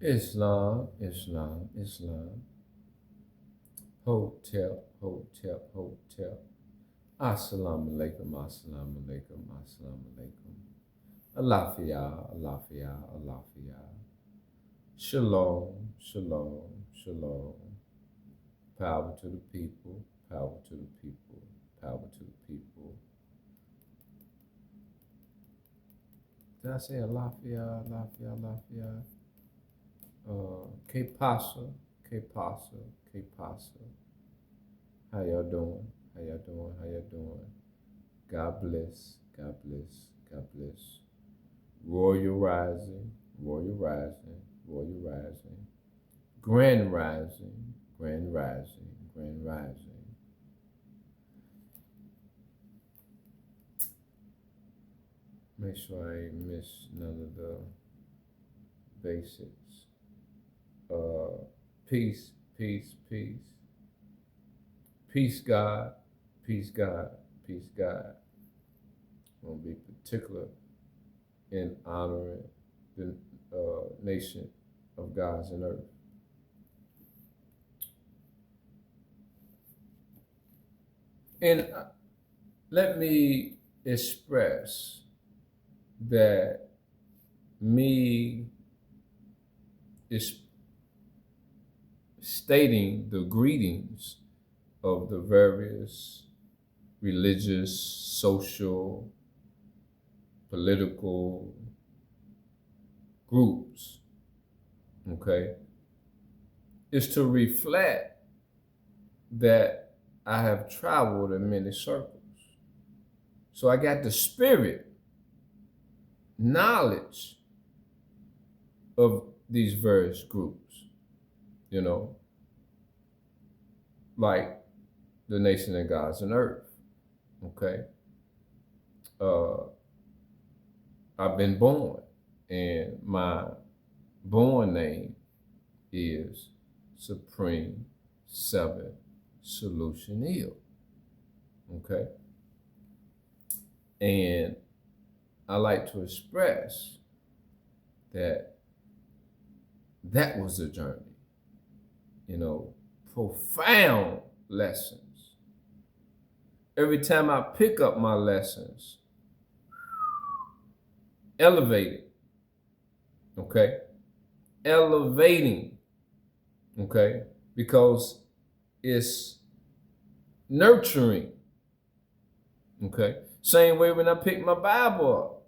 Islam, Islam, Islam. Hotel, hotel, hotel. Assalamu alaikum, assalamu alaikum, assalamu alaikum. Alafia, alafia, alafia. Shalom, shalom, shalom. Power to the people, power to the people, power to the people. Did I say alafia, alafia, alafia? Que pasa, que pasa, que pasa. How y'all doing? How y'all doing? How y'all doing? God bless, God bless, God bless. Royal rising, royal rising, royal rising. Grand rising, grand rising, grand rising. Make sure I ain't miss none of the basics. Peace, peace, peace. Peace, God. Peace, God. Peace, God. I'm going to be particular in honoring the nation of gods and earth. And let me express that me is stating the greetings of the various religious, social, political groups, okay, is to reflect that I have traveled in many circles. So I got the spirit, knowledge of these various groups, you know, like the nation of gods and earth, okay? I've been born, and my born name is Supreme Seven Solution Ill, okay? And I like to express that that was a journey, you know, profound lessons. Every time I pick up my lessons, elevated, okay? Elevating, okay? Because it's nurturing, okay? Same way when I pick my Bible up,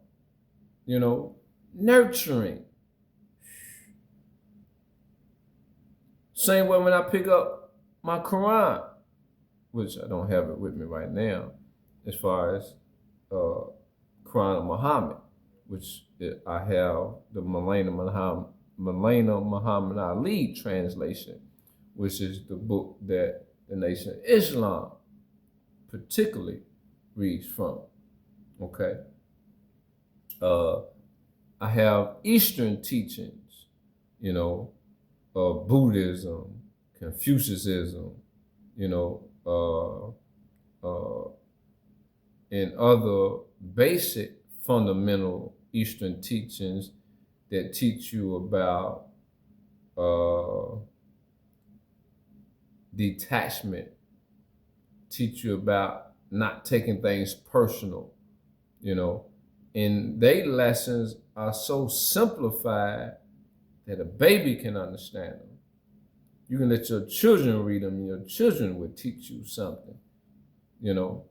you know, nurturing. Same way when I pick up my Quran, which I don't have it with me right now, as far as Quran of Muhammad, which I have the Milena Muhammad Ali translation, which is the book that the Nation of Islam particularly reads from, okay? I have Eastern teachings, you know, Buddhism, Confucianism, you know, and other basic fundamental Eastern teachings that teach you about detachment, teach you about not taking things personal, you know, and they lessons are so simplified that a baby can understand them. You can let your children read them, and your children will teach you something, you know.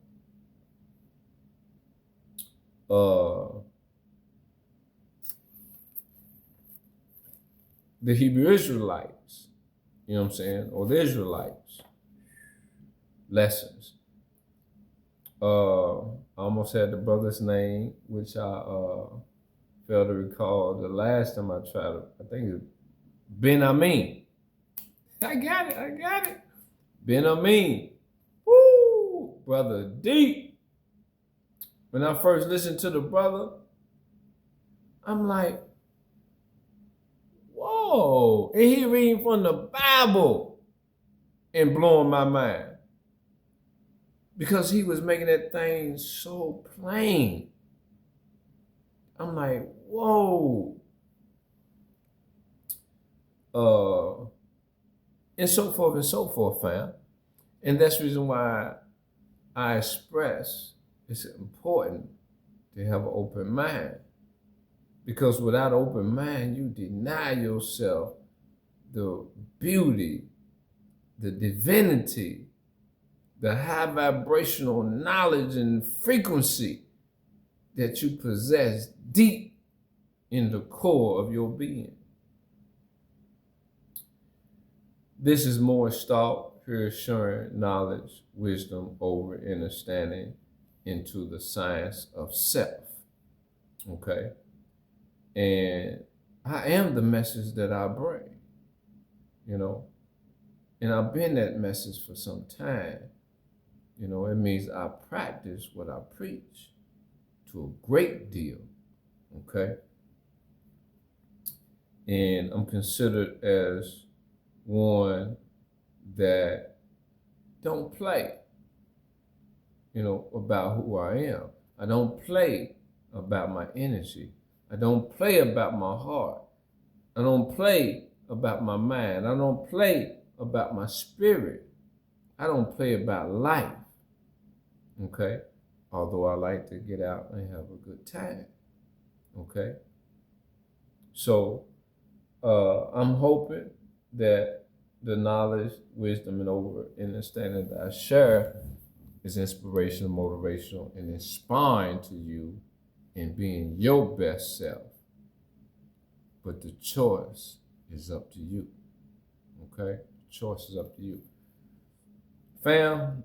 The Hebrew Israelites, you know what I'm saying, or the Israelites, lessons. I almost had the brother's name, which I failed to recall the last time I tried it. I think it's Ben Amin. I got it. Ben Amin. Woo! Brother deep. When I first listened to the brother, I'm like, whoa. And he reading from the Bible and blowing my mind. Because he was making that thing so plain. I'm like, whoa. uh, and so forth, fam. And that's the reason why I express it's important to have an open mind. Because without open mind, you deny yourself the beauty, the divinity, the high vibrational knowledge and frequency that you possess deep in the core of your being. This is Moorishe Thought, pure assuring knowledge, wisdom over understanding into the science of self. Okay? And I am the message that I bring, you know? And I've been that message for some time. You know, it means I practice what I preach to a great deal, okay? And I'm considered as one that don't play, you know, about who I am. I don't play about my energy. I don't play about my heart. I don't play about my mind. I don't play about my spirit. I don't play about life, okay? Although I like to get out and have a good time, okay? So I'm hoping that the knowledge, wisdom, and over understanding that I share is inspirational, motivational, and inspiring to you in being your best self. But the choice is up to you, okay? The choice is up to you. Fam,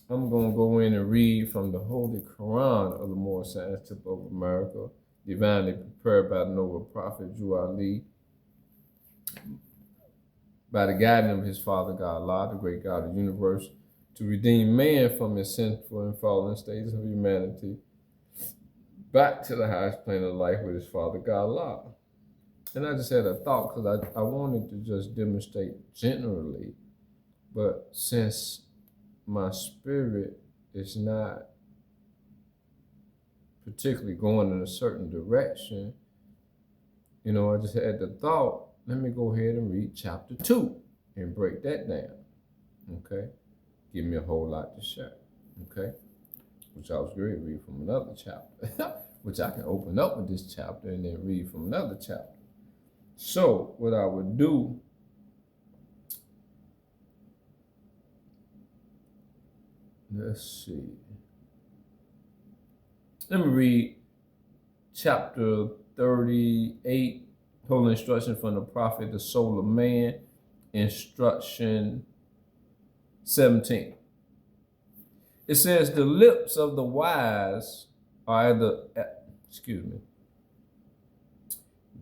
I'm going to go in and read from the Holy Quran of the Moorishe Thought of America, divinely prepared by the noble prophet Justise, by the guidance of his Father God, Allah, the great God of the universe, to redeem man from his sinful and fallen states of humanity back to the highest plane of life with his Father God, Allah. And I just had a thought because I wanted to just demonstrate generally, but since my spirit is not particularly going in a certain direction, you know, I just had the thought, let me go ahead and read chapter 2 and break that down, okay? Give me a whole lot to share, okay? Which I was going to read from another chapter, which I can open up with this chapter and then read from another chapter. So what I would do, let's see. Let me read chapter 38, Holy Instruction from the Prophet, the Soul of Man, instruction 17. It says, the lips of the wise are either, excuse me,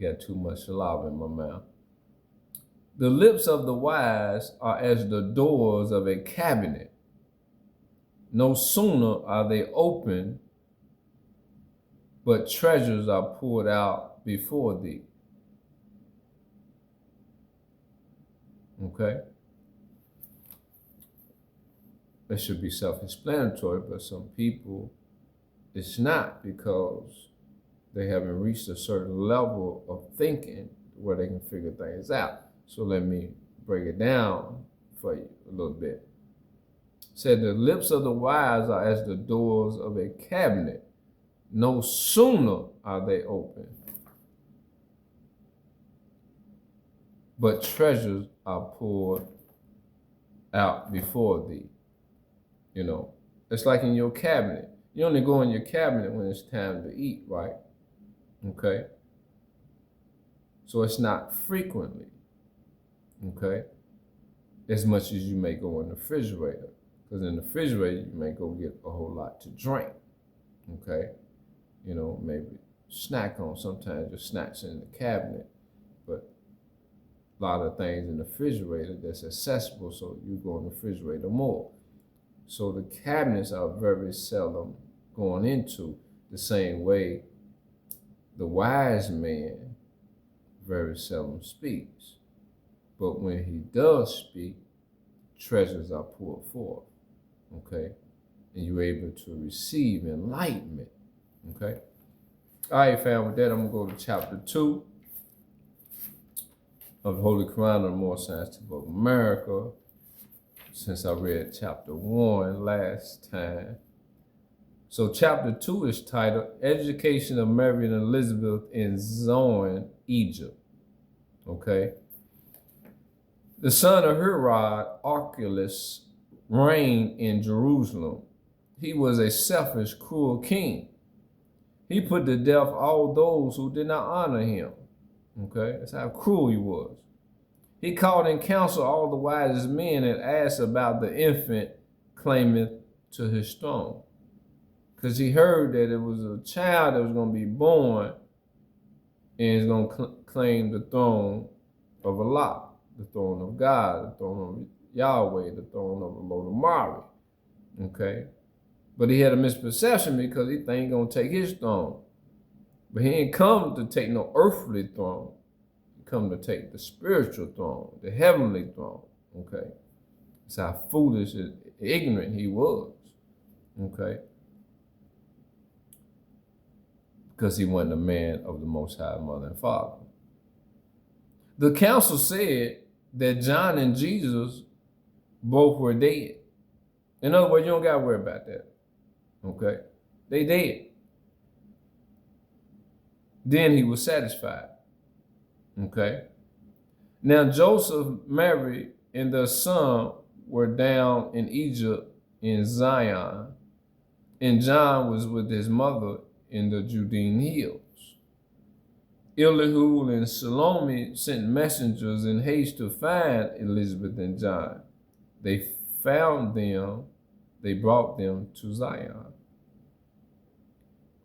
got too much saliva in my mouth. The lips of the wise are as the doors of a cabinet. No sooner are they open, but treasures are poured out before thee. Okay? That should be self-explanatory, but some people, it's not, because they haven't reached a certain level of thinking where they can figure things out. So let me break it down for you a little bit. It said, the lips of the wise are as the doors of a cabinet. No sooner are they open, but treasures are poured out before thee. You know, it's like in your cabinet. You only go in your cabinet when it's time to eat, right? Okay? So it's not frequently, okay? As much as you may go in the refrigerator. Because in the refrigerator, you may go get a whole lot to drink, okay? You know, maybe snack on. Sometimes your snacks in the cabinet, but a lot of things in the refrigerator that's accessible, so you go in the refrigerator more. So the cabinets are very seldom going into the same way the wise man very seldom speaks. But when he does speak, treasures are poured forth, okay? And you're able to receive enlightenment, okay? All right, fam, with that, I'm gonna go to chapter 2. of the Holy Quran of the More Scientific of America, since I read chapter 1 last time. So chapter 2 is titled Education of Mary and Elizabeth in Zoan, Egypt. Okay. The son of Herod, Archelaus, reigned in Jerusalem. He was a selfish, cruel king. He put to death all those who did not honor him. Okay, that's how cruel he was. He called in council all the wisest men and asked about the infant claiming to his throne. Because he heard that it was a child that was going to be born and is going to claim the throne of Allah, the throne of God, the throne of Yahweh, the throne of the Lord of Mary. Okay? But he had a misperception because he think he's going to take his throne. But he ain't come to take no earthly throne. He come to take the spiritual throne, the heavenly throne. Okay? That's how foolish and ignorant he was. Okay? Because he wasn't a man of the Most High Mother and Father. The council said that John and Jesus both were dead. In other words, you don't got to worry about that. Okay? They dead. Then he was satisfied. Okay? Now Joseph, Mary, and their son were down in Egypt in Zion, and John was with his mother in the Judean hills. Elihu and Salome sent messengers in haste to find Elizabeth and John. They found them, they brought them to Zion,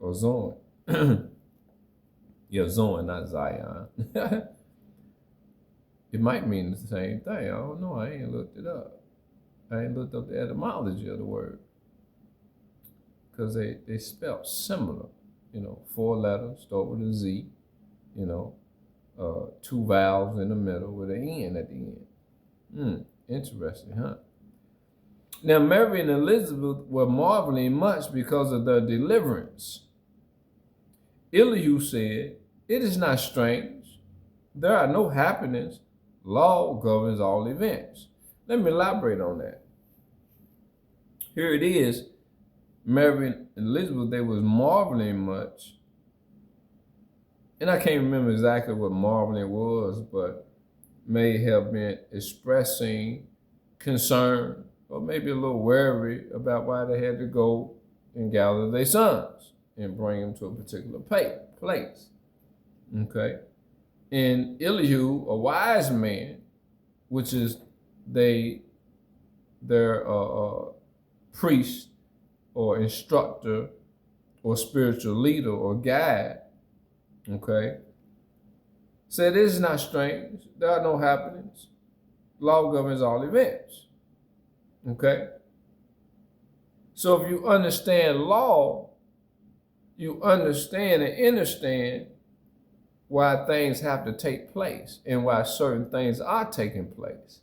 or Zoan. Yeah, Zoan, not Zion. It might mean the same thing. I don't know. I ain't looked it up. I ain't looked up the etymology of the word. Because they spell similar. You know, 4 letters, start with a Z. You know, 2 vowels in the middle with an N at the end. Interesting, huh? Now, Mary and Elizabeth were marveling much because of their deliverance. Elihu said, "It is not strange. There are no happenings. Law governs all events." Let me elaborate on that. Here it is. Mary and Elizabeth, they was marveling much. And I can't remember exactly what marveling was, but may have been expressing concern or maybe a little worry about why they had to go and gather their sons and bring them to a particular place. Okay? And Elihu, a wise man, which is their priest or instructor or spiritual leader or guide, okay, said, "This is not strange. There are no happenings. Law governs all events." Okay? So if you understand law, you understand and understand why things have to take place and why certain things are taking place.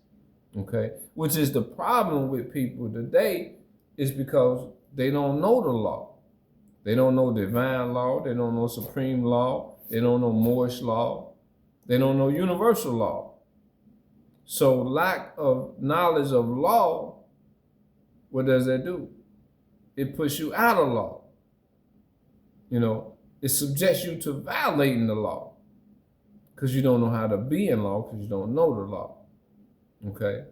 Okay? Which is the problem with people today, is because they don't know the law. They don't know divine law. They don't know supreme law. They don't know Moorishe law. They don't know universal law. So lack of knowledge of law, what does that do? It puts you out of law. You know, it subjects you to violating the law because you don't know how to be in law because you don't know the law. Okay?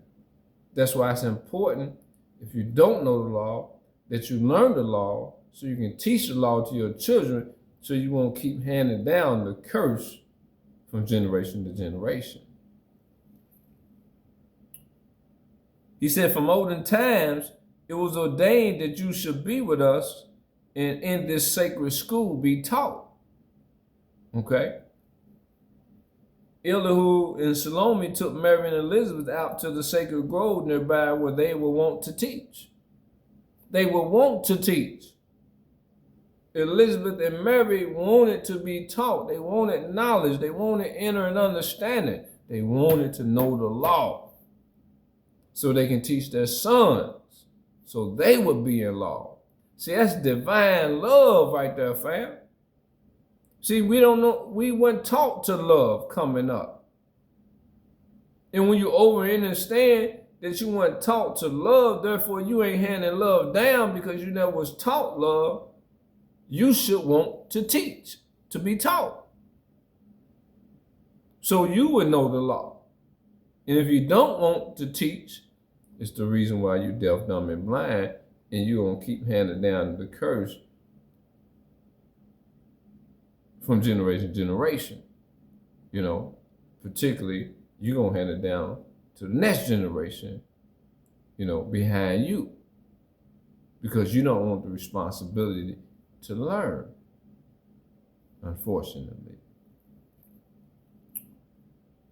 That's why it's important, if you don't know the law, that you learn the law so you can teach the law to your children so you won't keep handing down the curse from generation to generation. He said, "From olden times, it was ordained that you should be with us and in this sacred school be taught." Okay? Elihu and Salome took Mary and Elizabeth out to the sacred grove nearby where they were wont to teach. They were wont to teach. Elizabeth and Mary wanted to be taught. They wanted knowledge. They wanted inner and understanding. They wanted to know the law so they can teach their sons so they would be in law. See, that's divine love right there, fam. See, we don't know, we weren't taught to love coming up. And when you understand that you weren't taught to love, therefore you ain't handing love down because you never was taught love, you should want to teach, to be taught. So you would know the law. And if you don't want to teach, it's the reason why you deaf, dumb, and blind, and you're going to keep handing down the curse from generation to generation. You know, particularly, you're going to hand it down to the next generation, you know, behind you, because you don't want the responsibility to learn, unfortunately.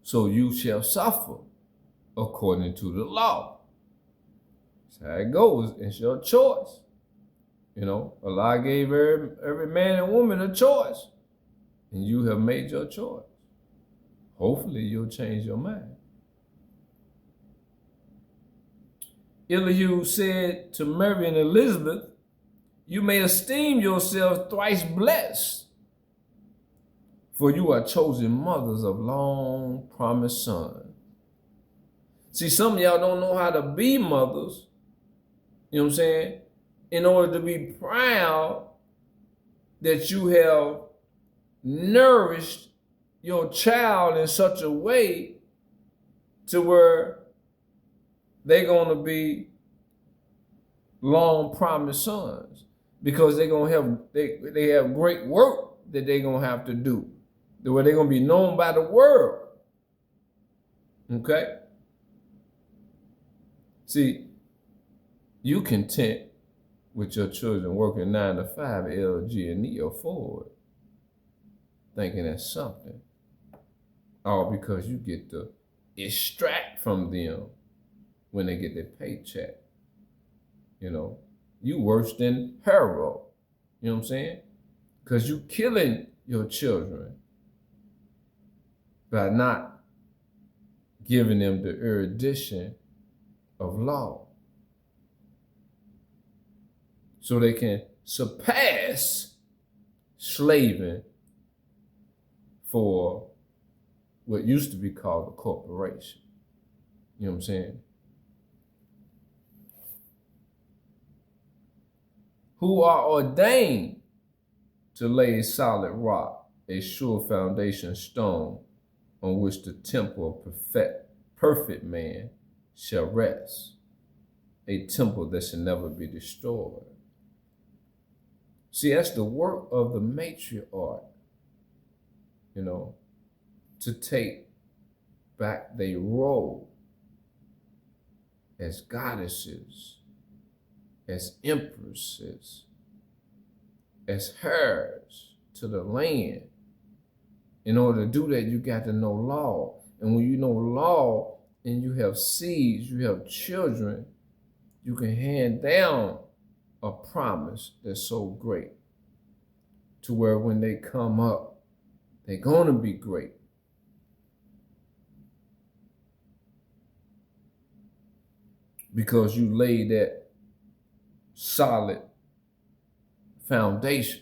So you shall suffer according to the law. That's how it goes. It's your choice. You know, Allah gave every man and woman a choice, and you have made your choice. Hopefully you'll change your mind. Elihu said to Mary and Elizabeth, you may esteem yourselves thrice blessed, for you are chosen mothers of long promised sons. See, some of y'all don't know how to be mothers, you know what I'm saying, in order to be proud that you have nourished your child in such a way to where they're going to be long promised sons, because they're going to have, they have great work that they're going to have to do, where they're going to be known by the world. Okay? See, you content with your children working 9 to 5 at LG and Neo Ford, thinking that's something, all because you get to extract from them when they get their paycheck. You know, you worse than Harold, you know what I'm saying? Because you killing your children by not giving them the erudition of law, so they can surpass slaving for what used to be called a corporation. You know what I'm saying? Who are ordained to lay a solid rock, a sure foundation stone, on which the temple of perfect man shall rest, a temple that shall never be destroyed. See, that's the work of the matriarch, you know, to take back their role as goddesses, as empresses, as heirs to the land. In order to do that, you got to know law. And when you know law and you have seeds, you have children, you can hand down a promise that's so great to where when they come up, they're going to be great. Because you laid that solid foundation,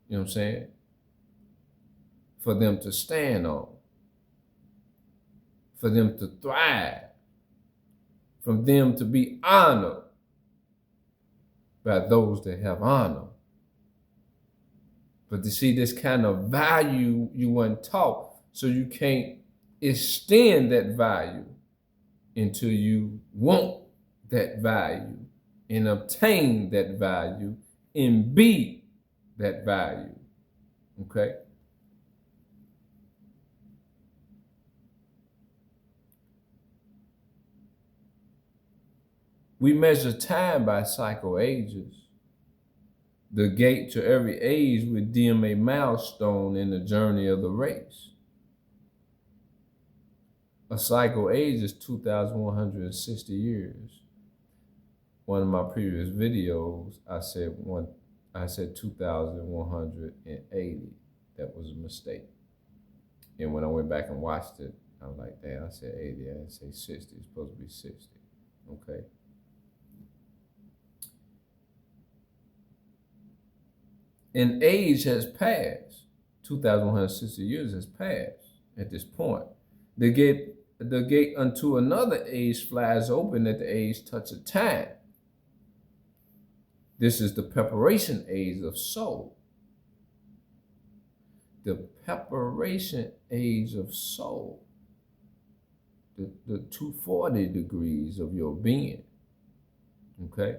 you know what I'm saying, for them to stand on, for them to thrive, for them to be honored by those that have honor. But to see this kind of value you weren't taught, so you can't extend that value until you want that value and obtain that value and be that value. Okay? We measure time by cycle ages. The gate to every age would deem a milestone in the journey of the race. A cycle age is 2,160 years. One of my previous videos, I said 2,180. That was a mistake. And when I went back and watched it, I was like, damn, I said 80, I didn't say 60. It's supposed to be 60. Okay. And age has passed. 2,160 years has passed at this point. The gate the gate unto another age flies open at the age touch of time. This is the preparation age of soul. The preparation age of soul. The 240 degrees of your being. Okay?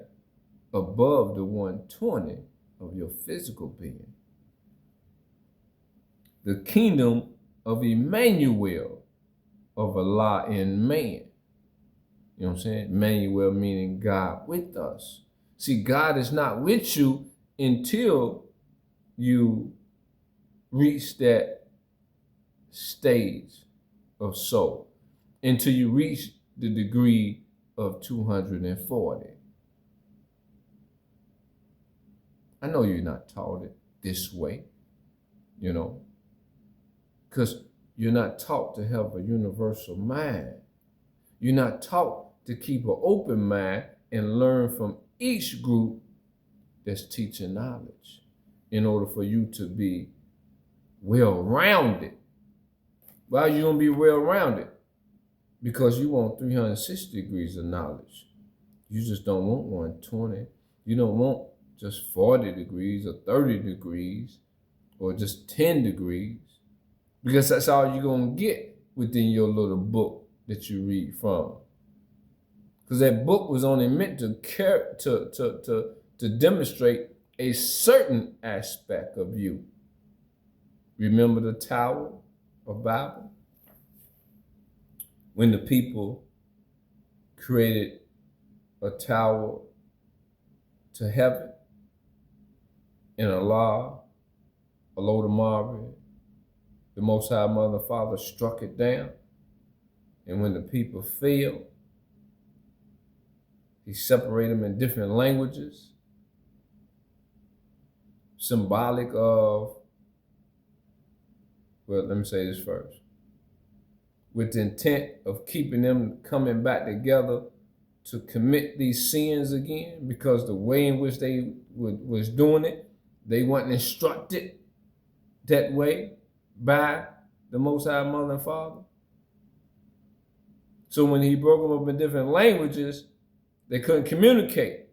Above the 120 of your physical being. The kingdom of Emmanuel, of Allah in man. You know what I'm saying? Emmanuel meaning God with us. See, God is not with you until you reach that stage of soul, until you reach the degree of 240. I know you're not taught it this way, you know, because you're not taught to have a universal mind. You're not taught to keep an open mind and learn from each group that's teaching knowledge in order for you to be well-rounded. Why are you going to be well-rounded? Because you want 360 degrees of knowledge. You just don't want 120. You don't want just 40 degrees or 30 degrees or just 10 degrees, because that's all you're going to get within your little book that you read from. Because that book was only meant to demonstrate a certain aspect of you. Remember the Tower of Babel? When the people created a tower to heaven, and Allah, Alodamari, the Most High Mother and Father, struck it down. And when the people fell, He separated them in different languages, symbolic of, well, let me say this first, with the intent of keeping them coming back together to commit these sins again, because the way in which they was doing it, they weren't instructed that way by the Most High Mother and Father. So when He broke them up in different languages, they couldn't communicate,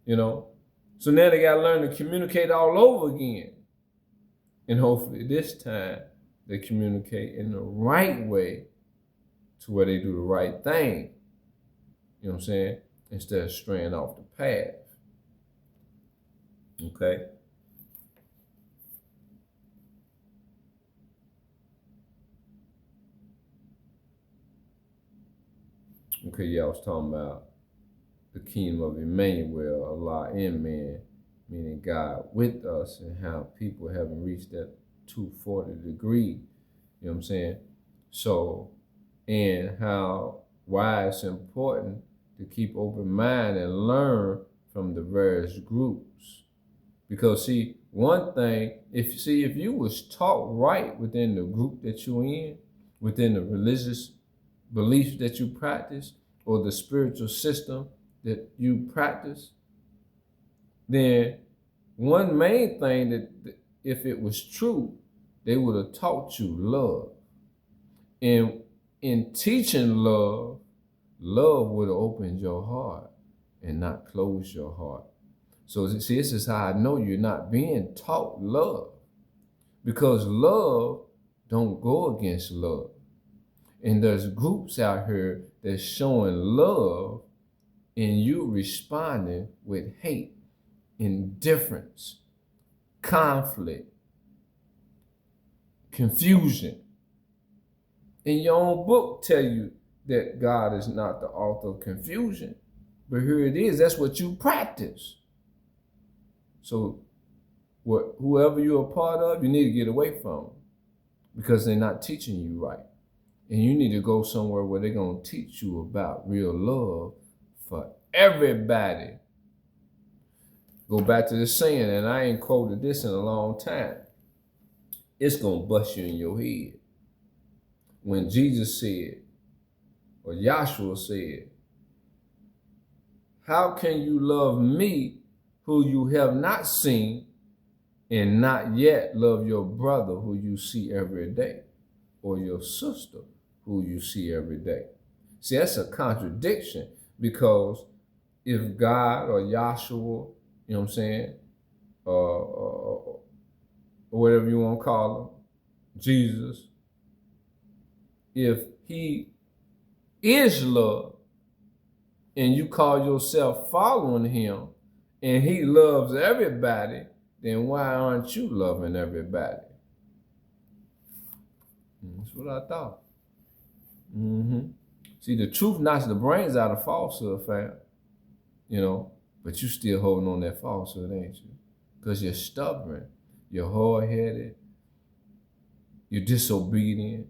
you know. So now they got to learn to communicate all over again. And hopefully this time they communicate in the right way to where they do the right thing. You know what I'm saying? Instead of straying off the path. Okay? Okay, yeah, I was talking about the kingdom of Emmanuel, Allah in man, meaning God with us, and how people haven't reached that 240 degree, you know what I'm saying? So, and how why it's important to keep open mind and learn from the various groups. Because see, one thing, if you was taught right within the group that you're in, within the religious beliefs that you practice, or the spiritual system that you practice, then one main thing that if it was true, they would have taught you love. And in teaching love, love would have opened your heart and not closed your heart. So see, this is how I know you're not being taught love. Because love don't go against love. And there's groups out here that's showing love and you responding with hate, indifference, conflict, confusion. And your own book tell you that God is not the author of confusion. But here it is, that's what you practice. So whoever you're a part of, you need to get away from them because they're not teaching you right. And you need to go somewhere where they're going to teach you about real love for everybody. Go back to the saying, and I ain't quoted this in a long time. It's going to bust you in your head. When Jesus said, or Yahshua said, how can you love me who you have not seen and not yet love your brother who you see every day, or your sister who you see every day. See, that's a contradiction, because if God or Yahshua, you know what I'm saying, or whatever you want to call him, Jesus, if he is love and you call yourself following him and he loves everybody, then why aren't you loving everybody? That's what I thought. See, the truth knocks the brains out of falsehood, fam. You know, but you still holding on that falsehood, ain't you? Because you're stubborn, you're hard-headed, you're disobedient,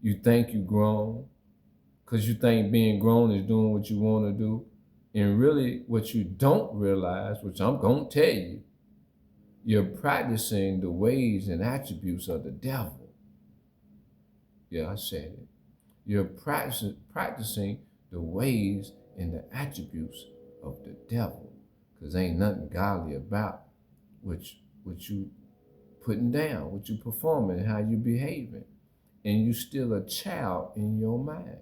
you think you're grown, because you think being grown is doing what you want to do. And really, what you don't realize, which I'm going to tell you, you're practicing the ways and attributes of the devil. Yeah, I said it. You're practicing the ways and the attributes of the devil, because ain't nothing godly about what you putting down, what you performing, how you behaving, and you still a child in your mind.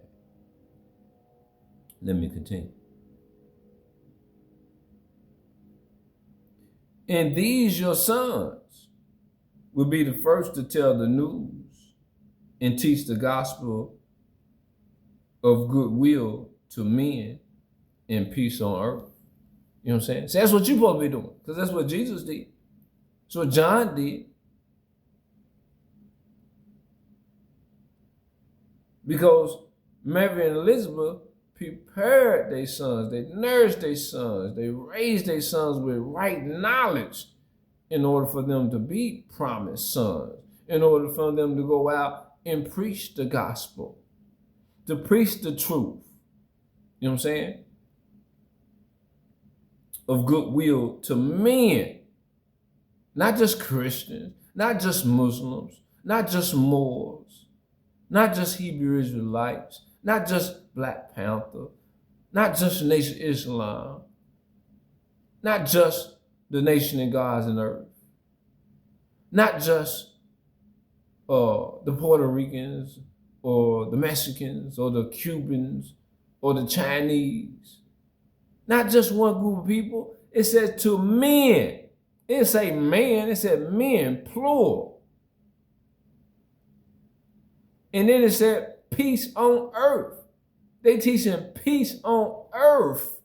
Let me continue. And these your sons will be the first to tell the news and teach the gospel of goodwill to men and peace on earth. You know what I'm saying? So that's what you're supposed to be doing, because that's what Jesus did. That's what John did. Because Mary and Elizabeth prepared their sons, they nourished their sons, they raised their sons with right knowledge in order for them to be promised sons, in order for them to go out and preach the gospel, to preach the truth. You know what I'm saying? Of goodwill to men, not just Christians, not just Muslims, not just Moors, not just Hebrew Israelites, not just Black Panther, not just the Nation of Islam, not just the nation of gods and earth, not just the Puerto Ricans or the Mexicans or the Cubans or the Chinese. Not just one group of people. It said to men. It didn't say man, it said men, plural. And then it said peace on earth. They teaching peace on earth.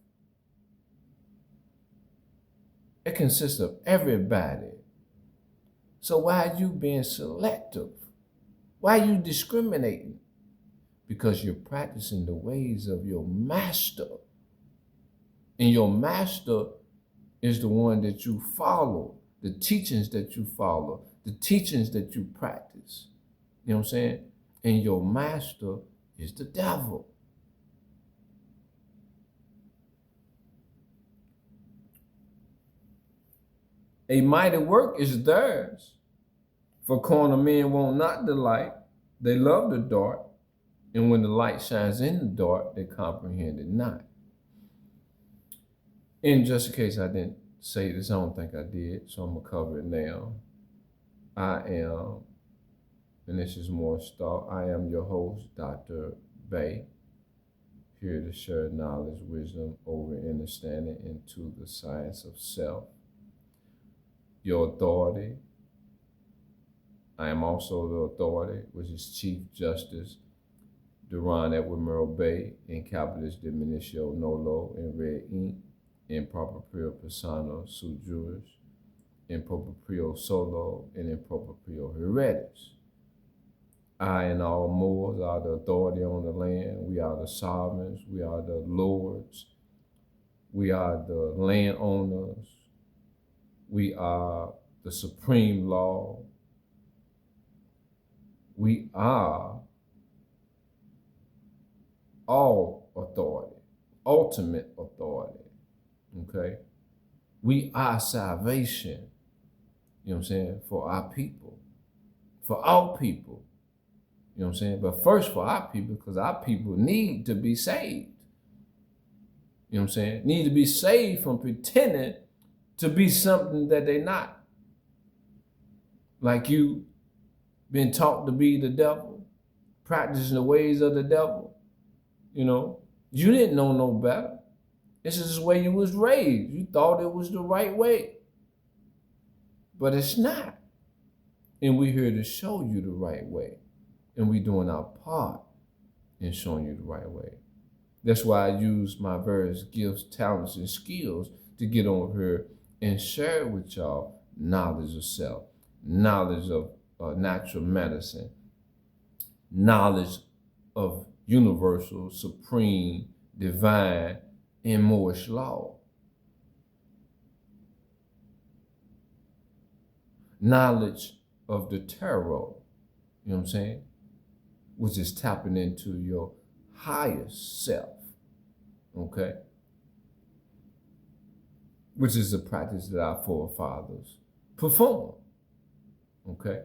It consists of everybody. So why are you being selective? Why are you discriminating? Because you're practicing the ways of your master. And your master is the one that you follow, the teachings that you follow, the teachings that you practice. You know what I'm saying? And your master is the devil. A mighty work is theirs. For carnal men want not the light, they love the dark, and when the light shines in the dark, they comprehend it not. And just in case I didn't say this, I don't think I did, so I'm going to cover it now. I am, and this is Moorishe Thought, I am your host, Doctor Bey, here to share knowledge, wisdom over understanding into the science of self. Your authority. I am also the authority, which is Chief Justice Durand in capitis diminutio, nolo, in red ink, in proprio persona sui juris, in proprio solo, and in proprio heredes. I and all Moors are the authority on the land. We are the sovereigns. We are the lords. We are the landowners. We are the supreme law. We are all authority, ultimate authority, okay? We are salvation, you know what I'm saying, for our people, for all people, you know what I'm saying? But first for our people, because our people need to be saved, you know what I'm saying? Need to be saved from pretending to be something that they're not. Like you been taught to be the devil, practicing the ways of the devil. You know, you didn't know no better. This is the way you was raised. You thought it was the right way. But it's not. And we're here to show you the right way. And we're doing our part in showing you the right way. That's why I use my various gifts, talents, and skills to get over here and share with y'all knowledge of self, knowledge of natural medicine, knowledge of universal, supreme, divine, and Moorishe law. Knowledge of the tarot, you know what I'm saying? Which is tapping into your highest self, okay? Which is a practice that our forefathers performed, okay?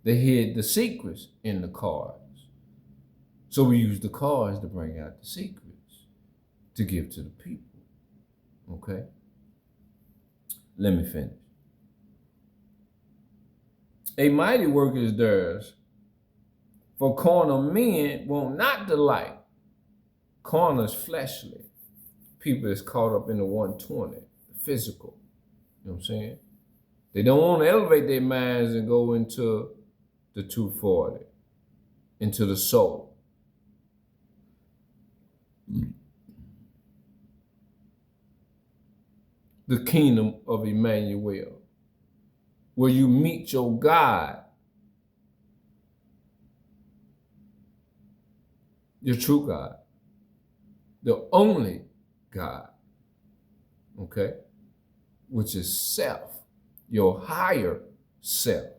They hid the secrets in the cards. So we use the cards to bring out the secrets to give to the people, okay? Let me finish. A mighty work is theirs, for carnal men will not delight. Carnal is fleshly. People is caught up in the 120, the physical. You know what I'm saying? They don't want to elevate their minds and go into the 240, into the soul. The kingdom of Emmanuel, where you meet your God, your true God, the only God, okay? Which is self, your higher self,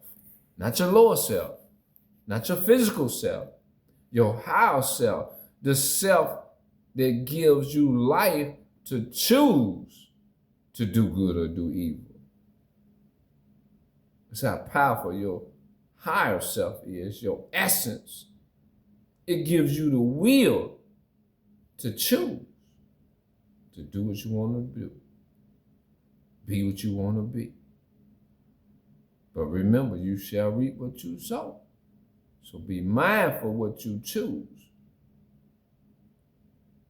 not your lower self, not your physical self, your higher self, the self that gives you life to choose to do good or do evil. That's how powerful your higher self is, your essence. It gives you the will to choose to do what you want to do, be what you want to be. But remember, you shall reap what you sow. So be mindful what you choose.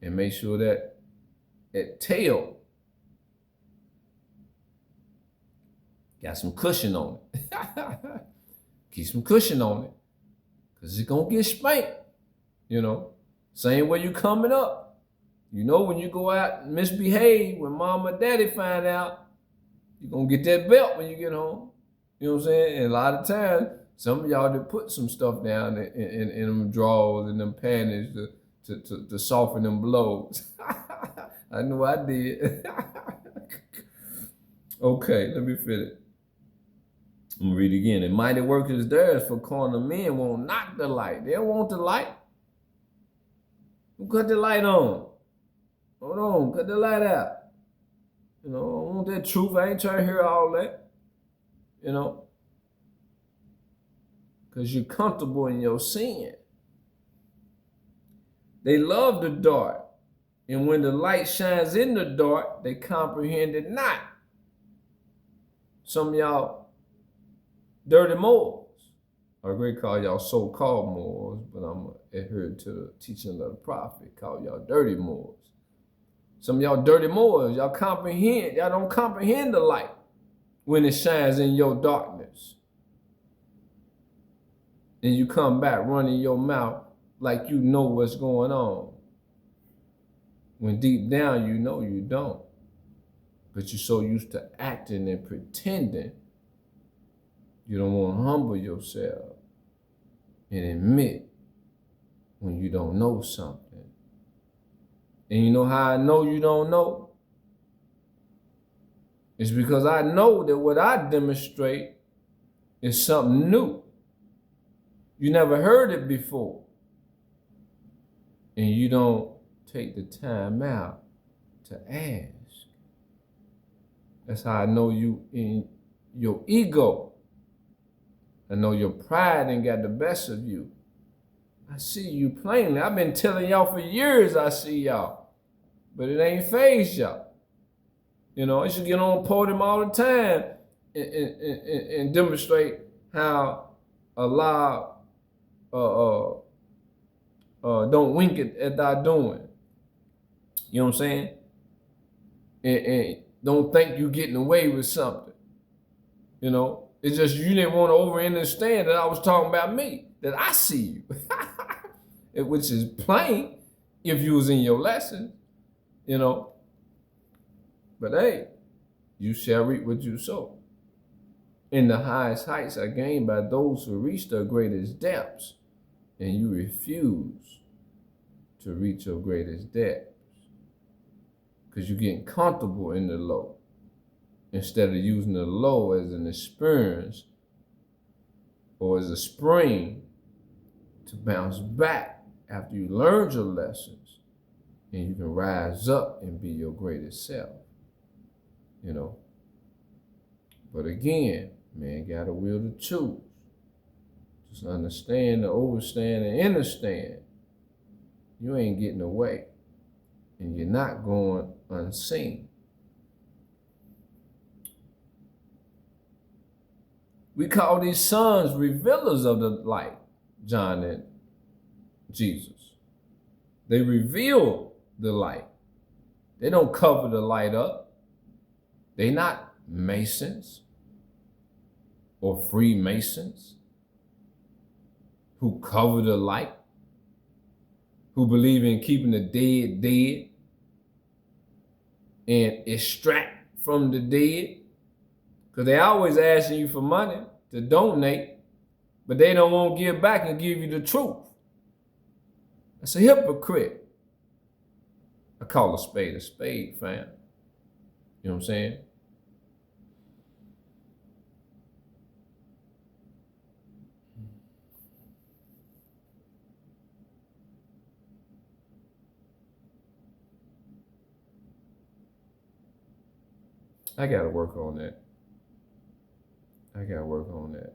And make sure that tail got some cushion on it. Keep some cushion on it, because it's going to get spanked, you know. Same way you coming up. You know, when you go out and misbehave, when mom or daddy find out, you're going to get that belt when you get home. You know what I'm saying? And a lot of times, some of y'all did put some stuff down in them drawers and them panties to soften them blows. I know I did. Okay, let me finish. I'm gonna read again. And mighty work is theirs, for carnal men won't knock the light. They don't want the light. Cut the light on. Hold on, cut the light out. You know, I want that truth. I ain't trying to hear all that. You know, because you're comfortable in your sin. They love the dark, and when the light shines in the dark, they comprehend it not. Some of y'all dirty Moors. I agree call y'all so-called Moors, but I'm adherent to the teaching of the prophet, call y'all dirty Moors. Some of y'all dirty Moors, y'all don't comprehend the light when it shines in your darkness. And you come back running your mouth like you know what's going on. When deep down you know you don't. But you're so used to acting and pretending, you don't want to humble yourself and admit when you don't know something. And you know how I know you don't know? It's because I know that what I demonstrate is something new. You never heard it before. And you don't take the time out to ask. That's how I know you in your ego. I know your pride ain't got the best of you. I see you plainly. I've been telling y'all for years I see y'all. But it ain't phased y'all. You know, I should get on a podium all the time and demonstrate how Allah uh, don't wink at thy doing. You know what I'm saying? And don't think you're getting away with something. You know, it's just you didn't want to understand that I was talking about me, that I see you, which is plain if you was in your lesson, you know. But hey, you shall reap what you sow. And the highest heights are gained by those who reach their greatest depths, and you refuse to reach your greatest depths because you're getting comfortable in the low instead of using the low as an experience or as a spring to bounce back after you learned your lessons, and you can rise up and be your greatest self, you know. But again, man got a will to choose. Just understand, to overstand, and understand. You ain't getting away, and you're not going unseen. We call these sons revealers of the light, John and Jesus. They reveal the light. They don't cover the light up. They're not Masons or Freemasons who cover the light, who believe in keeping the dead dead and extract from the dead. Because they always asking you for money to donate, but they don't want to give back and give you the truth. That's a hypocrite. I call a spade, fam. You know what I'm saying? I got to work on that. I got to work on that.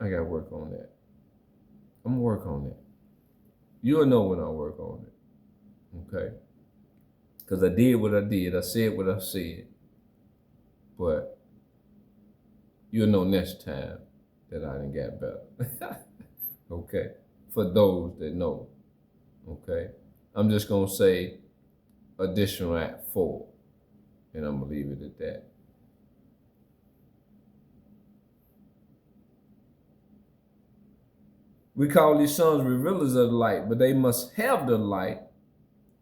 I got to work on that. I'm going to work on that. You'll know when I work on it. Okay? Because I did what I did. I said what I said. But you'll know next time that I done got better. Okay? For those that know. Okay? I'm just going to say additional act 4. And I'm going to leave it at that. We call these sons revealers of the light, but they must have the light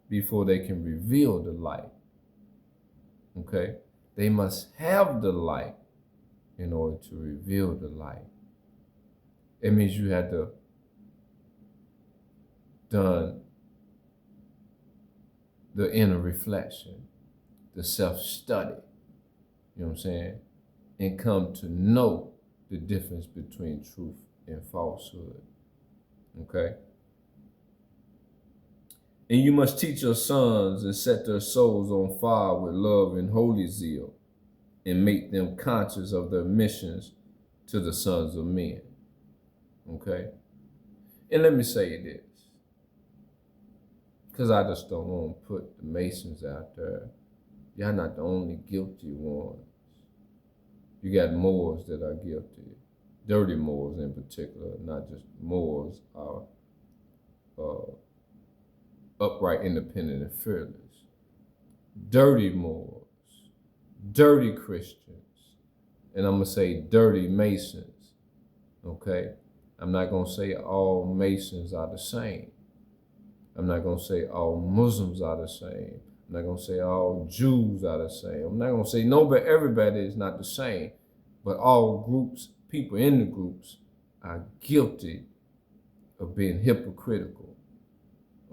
before they can reveal the light. Okay? They must have the light in order to reveal the light. It means you had to done the inner reflection, the self-study, you know what I'm saying? And come to know the difference between truth and falsehood. Okay? And you must teach your sons and set their souls on fire with love and holy zeal, and make them conscious of their missions to the sons of men. Okay? And let me say this, because I just don't want to put the Masons out there. Y'all not the only guilty ones. You got Moors that are guilty. Dirty Moors in particular, not just Moors are upright, independent, and fearless. Dirty Moors, dirty Christians, and I'm going to say dirty Masons, okay? I'm not going to say all Masons are the same. I'm not going to say all Muslims are the same. I'm not going to say all Jews are the same. I'm not going to say nobody, everybody is not the same, but all groups, people in the groups are guilty of being hypocritical,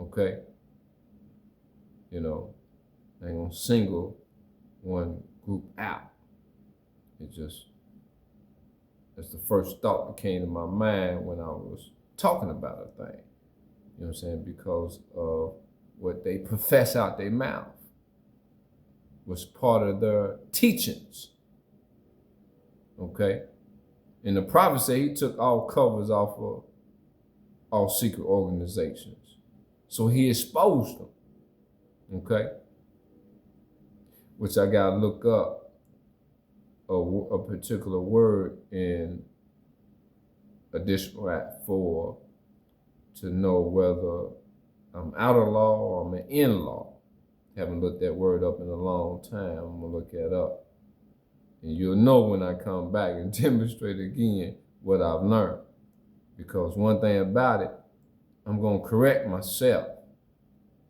okay? You know, I ain't gonna single one group out. It just, that's the first thought that came to my mind when I was talking about a thing. You know what I'm saying? Because of what they profess out their mouth was part of their teachings, okay? And the prophet said he took all covers off of all secret organizations. So he exposed them, okay? Which I gotta look up a particular word in a distract for to know whether I'm out of law or I'm in law. Haven't looked that word up in a long time. I'm gonna look that up. And you'll know when I come back and demonstrate again what I've learned. Because one thing about it, I'm gonna correct myself.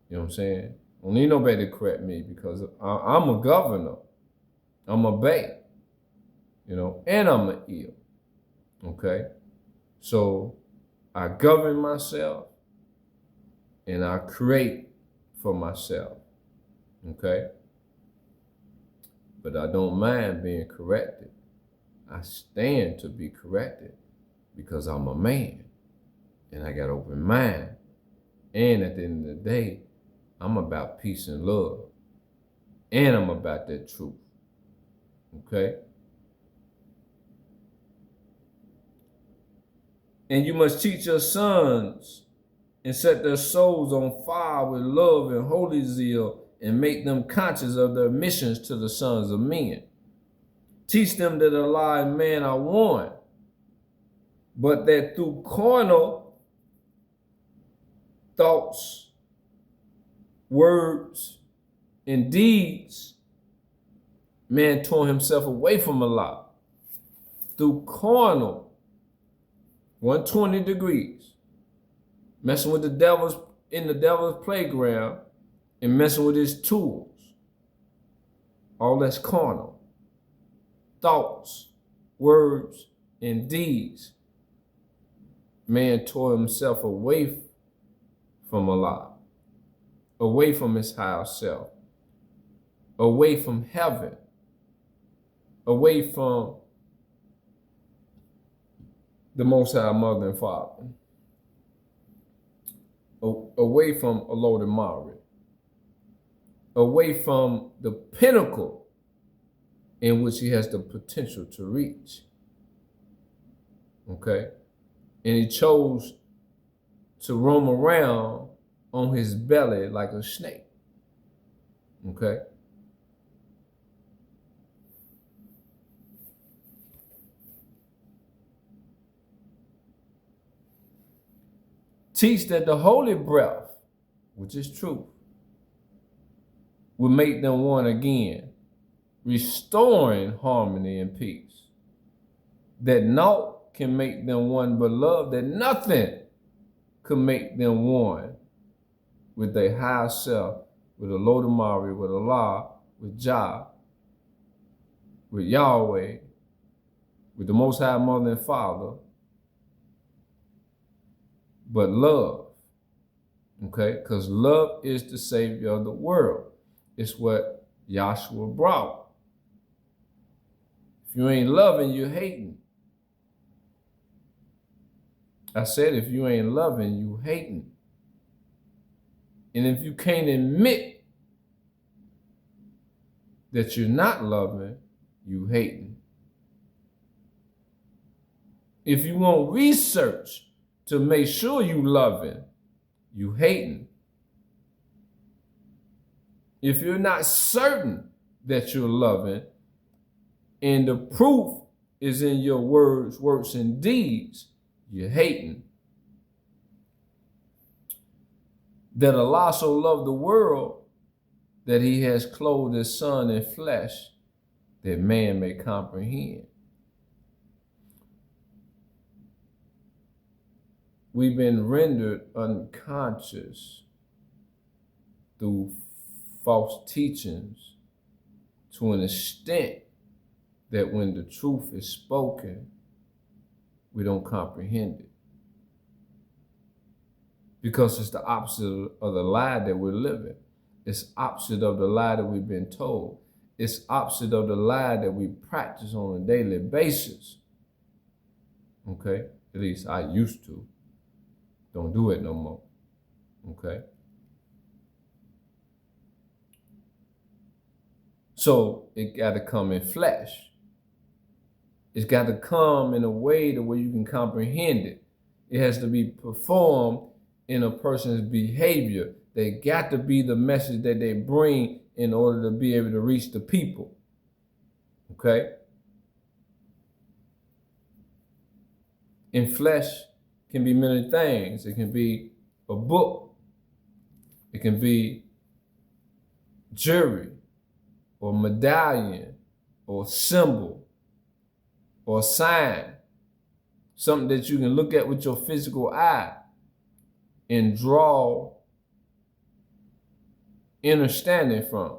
You know what I'm saying? I don't need nobody to correct me because I'm a governor. I'm a Bey, and I'm an ill. Okay? So I govern myself and I create for myself. Okay? But I don't mind being corrected. I stand to be corrected because I'm a man and I got an open mind. And at the end of the day, I'm about peace and love. And I'm about that truth. Okay? And you must teach your sons and set their souls on fire with love and holy zeal and make them conscious of their missions to the sons of men. Teach them that Allah and man are one, but that through carnal thoughts, words, and deeds, man tore himself away from Allah. Through carnal, 120 degrees, messing with the devil's in the devil's playground and messing with his tools. All that's carnal. Thoughts, words, and deeds. Man tore himself away from Allah, away from his higher self, away from heaven, away from the Most High Mother and Father, away from Allah the Murrell, away from the pinnacle in which he has the potential to reach. Okay? And he chose to roam around on his belly like a snake. Okay? Teach that the holy breath, which is truth, will make them one again, restoring harmony and peace. That naught can make them one but love, that nothing could make them one with their higher self, with Allah the Murrell, with Allah, with Jah, with Yahweh, with the Most High Mother and Father, but love, okay? Because love is the Savior of the world. It's what Yahshua brought. If you ain't loving, you're hating. I said if you ain't loving, you hating. And if you can't admit that you're not loving, you hating. If you want research to make sure you loving, you hating. If you're not certain that you're loving, and the proof is in your words, works, and deeds, you're hating. That Allah so loved the world that he has clothed his son in flesh that man may comprehend. We've been rendered unconscious through false teachings to an extent that when the truth is spoken, we don't comprehend it. Because it's the opposite of the lie that we're living. It's opposite of the lie that we've been told. It's opposite of the lie that we practice on a daily basis. Okay? At least I used to. Don't do it no more. Okay? So it got to come in flesh. It's got to come in a way to where you can comprehend it. It has to be performed in a person's behavior. They got to be the message that they bring in order to be able to reach the people. Okay? And flesh can be many things. It can be a book. It can be jewelry or medallion or symbol or sign. Something that you can look at with your physical eye and draw understanding from.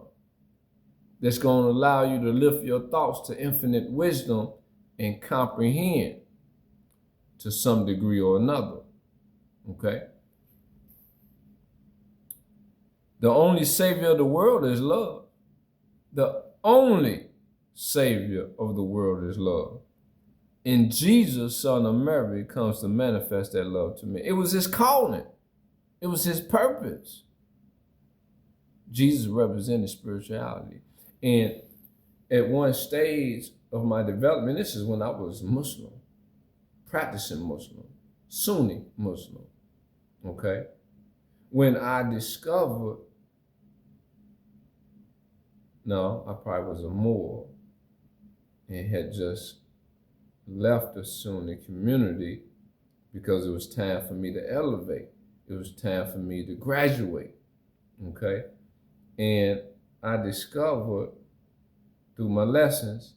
That's going to allow you to lift your thoughts to infinite wisdom and comprehend to some degree or another. Okay? The only savior of the world is love. The only savior of the world is love. And Jesus, son of Mary, comes to manifest that love to me. It was his calling. It was his purpose. Jesus represented spirituality. And at one stage of my development, this is when I was Muslim, practicing Muslim, Sunni Muslim, okay? When I discovered, no, I probably was a Moor and had just left the Sunni community because it was time for me to elevate. It was time for me to graduate, okay? And I discovered through my lessons,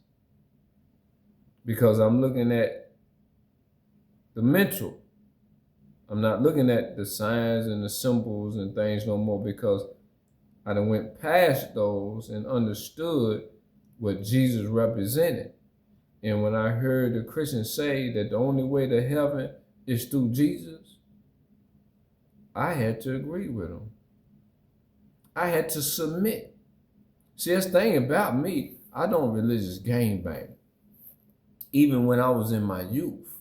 because I'm looking at the mental. I'm not looking at the signs and the symbols and things no more, because I done went past those and understood what Jesus represented. And when I heard the Christians say that the only way to heaven is through Jesus, I had to agree with them. I had to submit. See, that's the thing about me, I don't religious gangbang. Even when I was in my youth,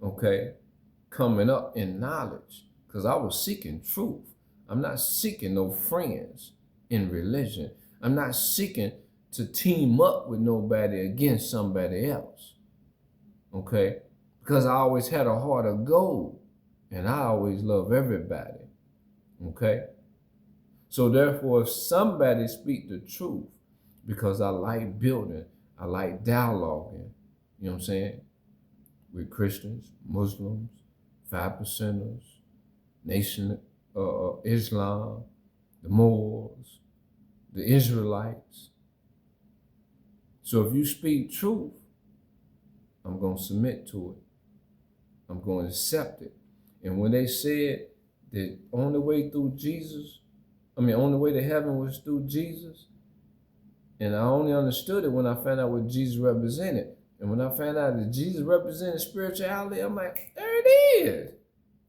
okay, coming up in knowledge, because I was seeking truth. I'm not seeking no friends in religion. I'm not seeking to team up with nobody against somebody else, okay? Because I always had a heart of gold, and I always love everybody, okay? So therefore, if somebody speak the truth, because I like building, I like dialoguing, you know what I'm saying? With Christians, Muslims, 5%ers, Nation Islam, the Moors, the Israelites. So if you speak truth, I'm going to submit to it. I'm going to accept it. And when they said that only way through Jesus, only way to heaven was through Jesus, and I only understood it when I found out what Jesus represented. And when I found out that Jesus represented spirituality, I'm like, there it is.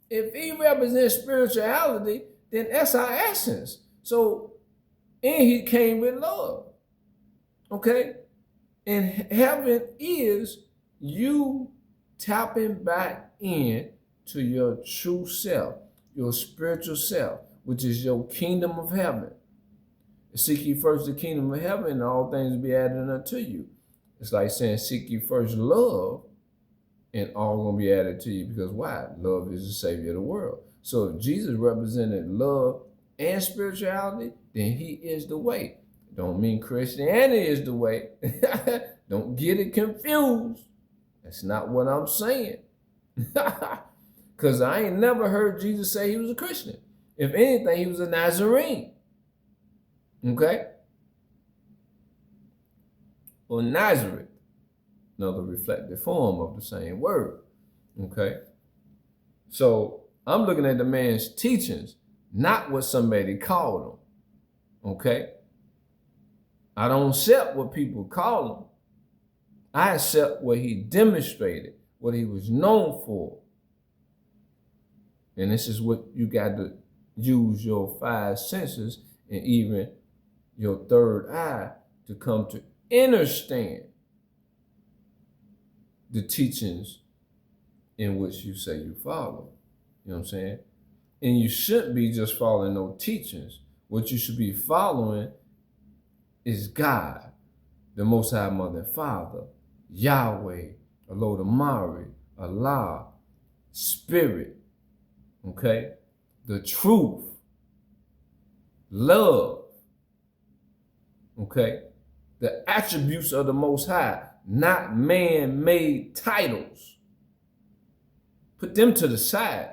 If he represents spirituality, then that's our essence. So, and he came with love, okay? And heaven is you tapping back in to your true self, your spiritual self, which is your kingdom of heaven. Seek ye first the kingdom of heaven, and all things will be added unto you. It's like saying, seek ye first love, and all going to be added to you. Because why? Love is the savior of the world. So if Jesus represented love and spirituality, then he is the way. Don't mean Christianity is the way. Don't get it confused. That's not what I'm saying. Because I ain't never heard Jesus say he was a Christian. If anything, he was a Nazarene. Okay? Or Nazareth, another reflective form of the same word. Okay? So I'm looking at the man's teachings, not what somebody called him. Okay? I don't accept what people call him. I accept what he demonstrated, what he was known for. And this is what you got to use your 5 senses and even your third eye to come to understand the teachings in which you say you follow. You know what I'm saying? And you shouldn't be just following no teachings. What you should be following is God, the Most High Mother and Father, Yahweh, Elodamari, Allah, Spirit, okay? The truth, love, okay? The attributes of the Most High, not man-made titles. Put them to the side.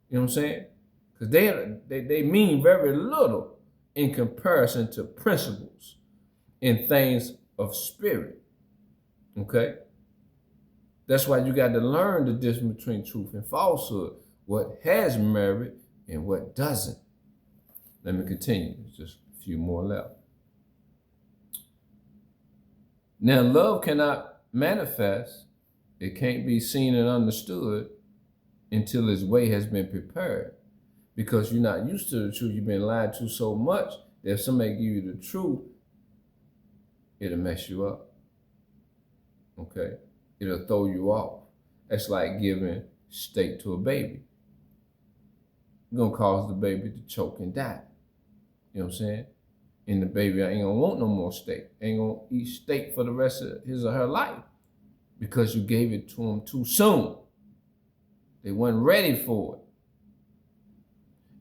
You know what I'm saying? Because they mean very little in comparison to principles and things of spirit. Okay? That's why you got to learn the difference between truth and falsehood, what has merit and what doesn't. Let me continue. Just a few more left. Now, love cannot manifest. It can't be seen and understood until its way has been prepared. Because you're not used to the truth. You've been lied to so much that if somebody give you the truth, it'll mess you up. Okay? It'll throw you off. That's like giving steak to a baby. You're going to cause the baby to choke and die. You know what I'm saying? And the baby ain't going to want no more steak. Ain't going to eat steak for the rest of his or her life because you gave it to them too soon. They weren't ready for it.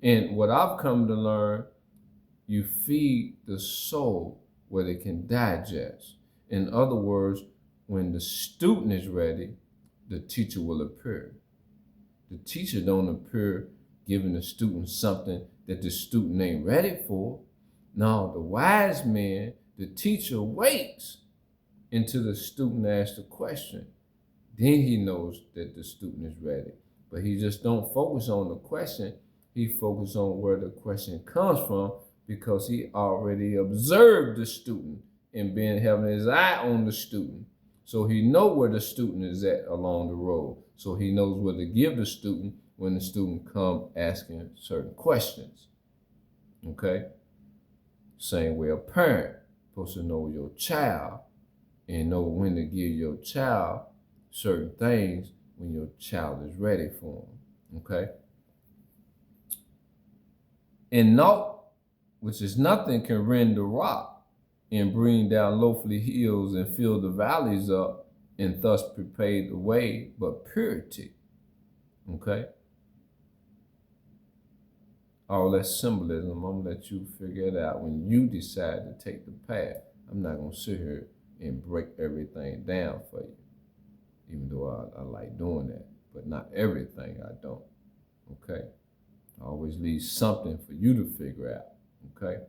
And what I've come to learn, you feed the soul where they can digest. In other words, when the student is ready, the teacher will appear. The teacher don't appear giving the student something that the student ain't ready for. No, the wise man, the teacher waits until the student asks the question. Then he knows that the student is ready. But he just don't focus on the question. He focuses on where the question comes from because he already observed the student and been having his eye on the student. So he knows where the student is at along the road. So he knows what to give the student when the student come asking certain questions. Okay? Same way a parent supposed to know your child and know when to give your child certain things when your child is ready for them. Okay? And naught, which is nothing, can rend the rock and bring down lofty hills and fill the valleys up and thus prepare the way, but purity. Okay? All that symbolism, I'm going to let you figure it out when you decide to take the path. I'm not going to sit here and break everything down for you, even though I like doing that, but not everything I don't. Okay? I always leave something for you to figure out, okay?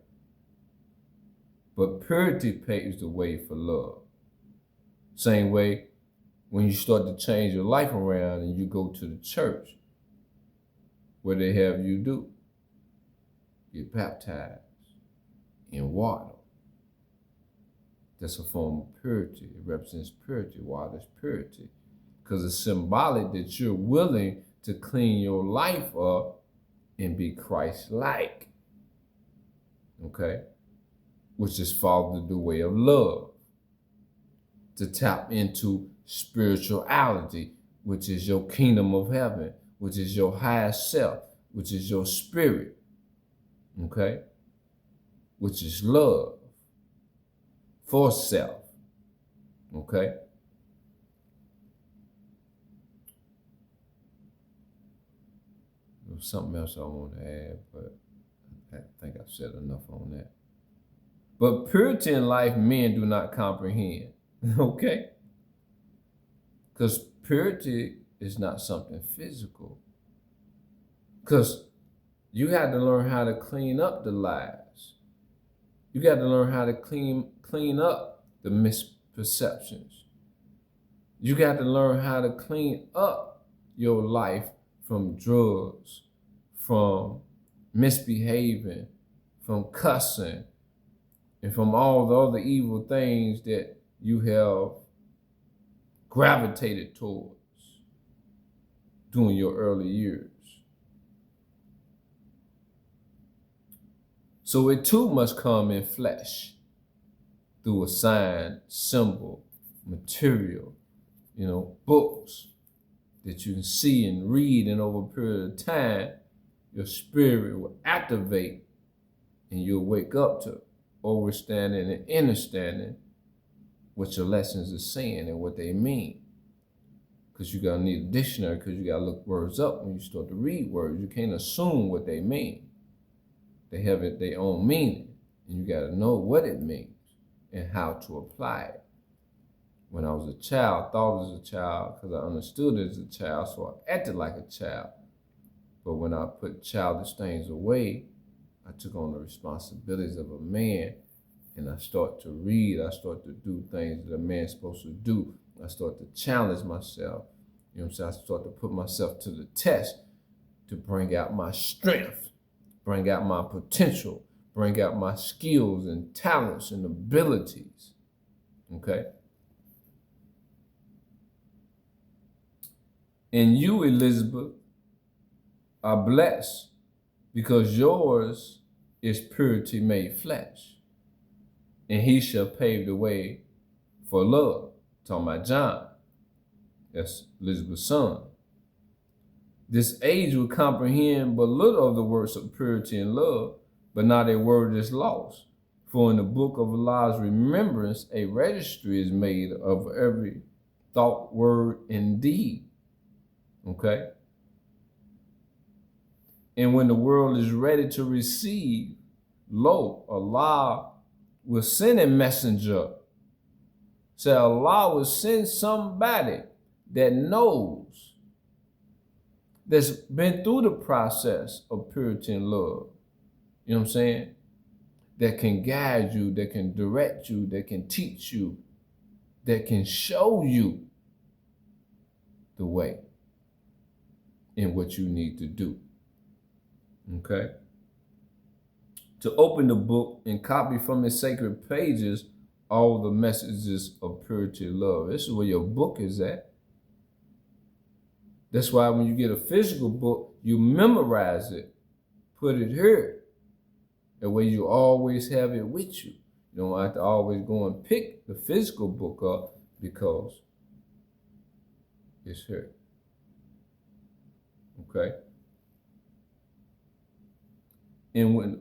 But purity paves the way for love. Same way, when you start to change your life around and you go to the church, what they have you do? Get baptized in water. That's a form of purity. It represents purity. Water is purity. Because it's symbolic that you're willing to clean your life up and be Christ-like, okay? Which is followed the way of love. To tap into spirituality, which is your kingdom of heaven, which is your highest self, which is your spirit, okay? Which is love for self, okay? There's something else I want to add, but I think I've said enough on that. But purity in life, men do not comprehend, okay? Because purity is not something physical. Because you had to learn how to clean up the lies. You got to learn how to clean up the misperceptions. You got to learn how to clean up your life from drugs, from misbehaving, from cussing, and from all the other evil things that you have gravitated towards during your early years. So it too must come in flesh through a sign, symbol, material, books that you can see and read, and over a period of time, your spirit will activate and you'll wake up to understanding and understanding what your lessons are saying and what they mean. Because you're going to need a dictionary, because you got to look words up when you start to read words. You can't assume what they mean. They have their own meaning, and you got to know what it means and how to apply it. When I was a child, thought as a child, because I understood as a child, so I acted like a child. But when I put childish things away, I took on the responsibilities of a man, and I start to read. I start to do things that a man's supposed to do. I start to challenge myself. You know what I'm saying? I start to put myself to the test to bring out my strength, bring out my potential, bring out my skills and talents and abilities. Okay? And you, Elizabeth, are blessed because yours is purity made flesh. And he shall pave the way for love. Talking about John. That's Elizabeth's son. This age will comprehend but little of the works of purity and love, but not a word is lost. For in the book of Allah's remembrance, a registry is made of every thought, word, and deed. Okay? And when the world is ready to receive, lo, Allah will send a messenger. So Allah will send somebody that knows, that's been through the process of purity and love. You know what I'm saying? That can guide you, that can direct you, that can teach you, that can show you the way in what you need to do. Okay? To open the book and copy from its sacred pages all the messages of purity and love. This is where your book is at. That's why when you get a physical book, you memorize it, put it here. That way you always have it with you. You don't have to always go and pick the physical book up because it's here. Okay? And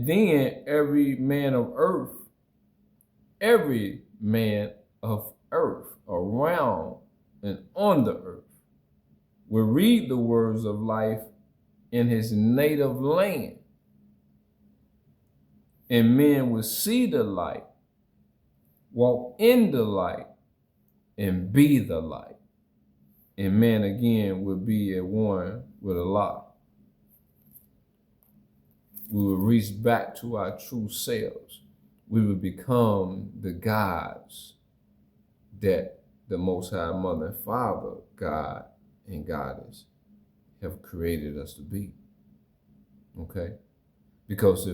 then every man of earth around and on the earth will read the words of life in his native land. And men will see the light, walk in the light, and be the light. And man again will be at one with Allah. We will reach back to our true selves. We will become the gods that the Most High Mother and Father, God and Goddess, have created us to be. Okay? Because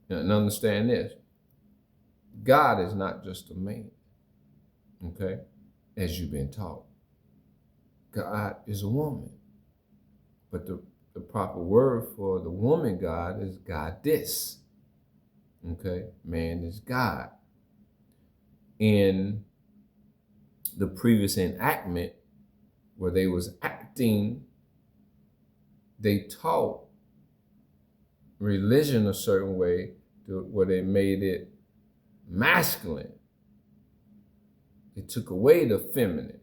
and understand this, God is not just a man. Okay? As you've been taught. God is a woman. But the proper word for the woman God is goddess. Okay? Man is God. In the previous enactment, where they was acting, they taught religion a certain way where they made it masculine. They took away the feminine.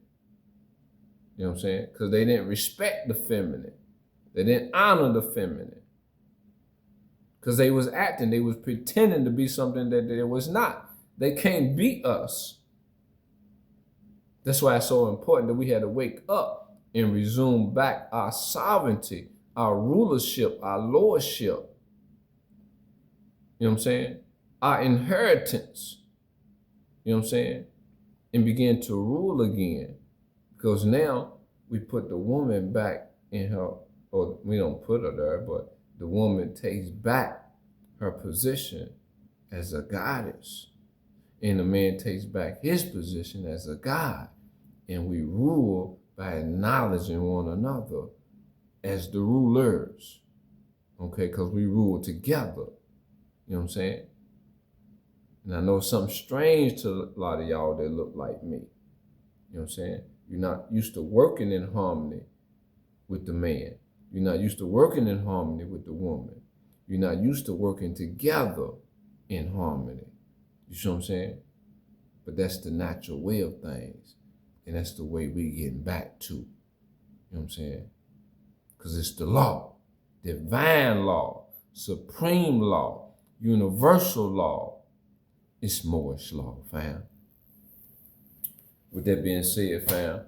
You know what I'm saying? Because they didn't respect the feminine. They didn't honor the feminine. Because they was acting, they was pretending to be something that they was not. They can't beat us. That's why it's so important that we had to wake up and resume back our sovereignty, our rulership, our lordship. You know what I'm saying? Our inheritance. You know what I'm saying? And begin to rule again. Because now we put the woman back in her, or we don't put her there, but the woman takes back her position as a goddess. And the man takes back his position as a god. And we rule by acknowledging one another as the rulers. Okay, because we rule together. You know what I'm saying? And I know something strange to a lot of y'all that look like me. You know what I'm saying? You're not used to working in harmony with the man. You're not used to working in harmony with the woman. You're not used to working together in harmony. You see what I'm saying? But that's the natural way of things. And that's the way we're getting back to. You know what I'm saying? Because it's the law, divine law, supreme law, universal law. It's Moore's Law, fam. With that being said, fam,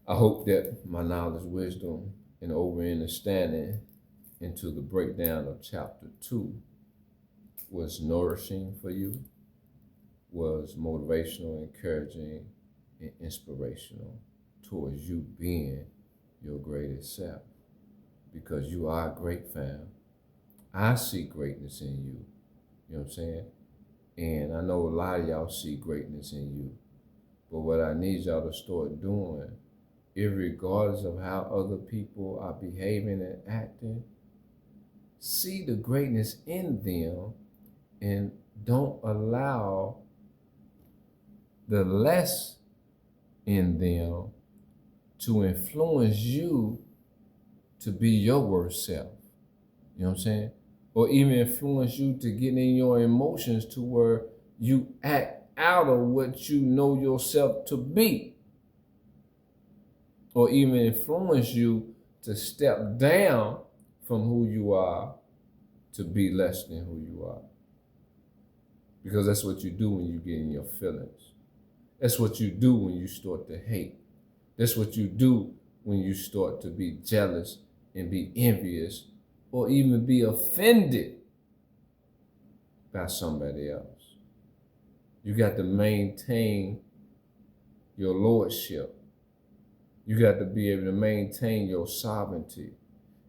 I hope that my knowledge, wisdom, and over understanding into the breakdown of chapter 2 was nourishing for you, was motivational, encouraging, and inspirational towards you being your greatest self. Because you are great, fam. I see greatness in you. You know what I'm saying? And I know a lot of y'all see greatness in you. But what I need y'all to start doing, irregardless of how other people are behaving and acting, see the greatness in them and don't allow the less in them to influence you to be your worst self. You know what I'm saying? Or even influence you to get in your emotions to where you act out of what you know yourself to be. Or even influence you to step down from who you are to be less than who you are. Because that's what you do when you get in your feelings. That's what you do when you start to hate. That's what you do when you start to be jealous and be envious or even be offended by somebody else. You got to maintain your lordship. You got to be able to maintain your sovereignty.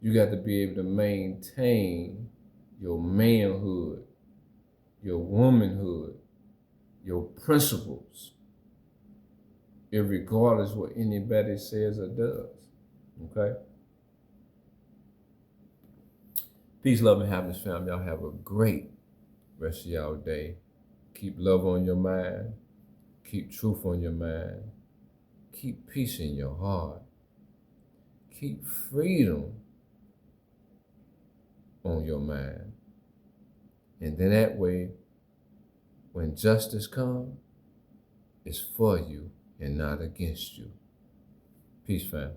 You got to be able to maintain your manhood, your womanhood, your principles, irregardless what anybody says or does, okay? Peace, love, and happiness, fam. Y'all have a great rest of y'all day. Keep love on your mind. Keep truth on your mind. Keep peace in your heart. Keep freedom on your mind. And then that way, when justice comes, it's for you and not against you. Peace, fam.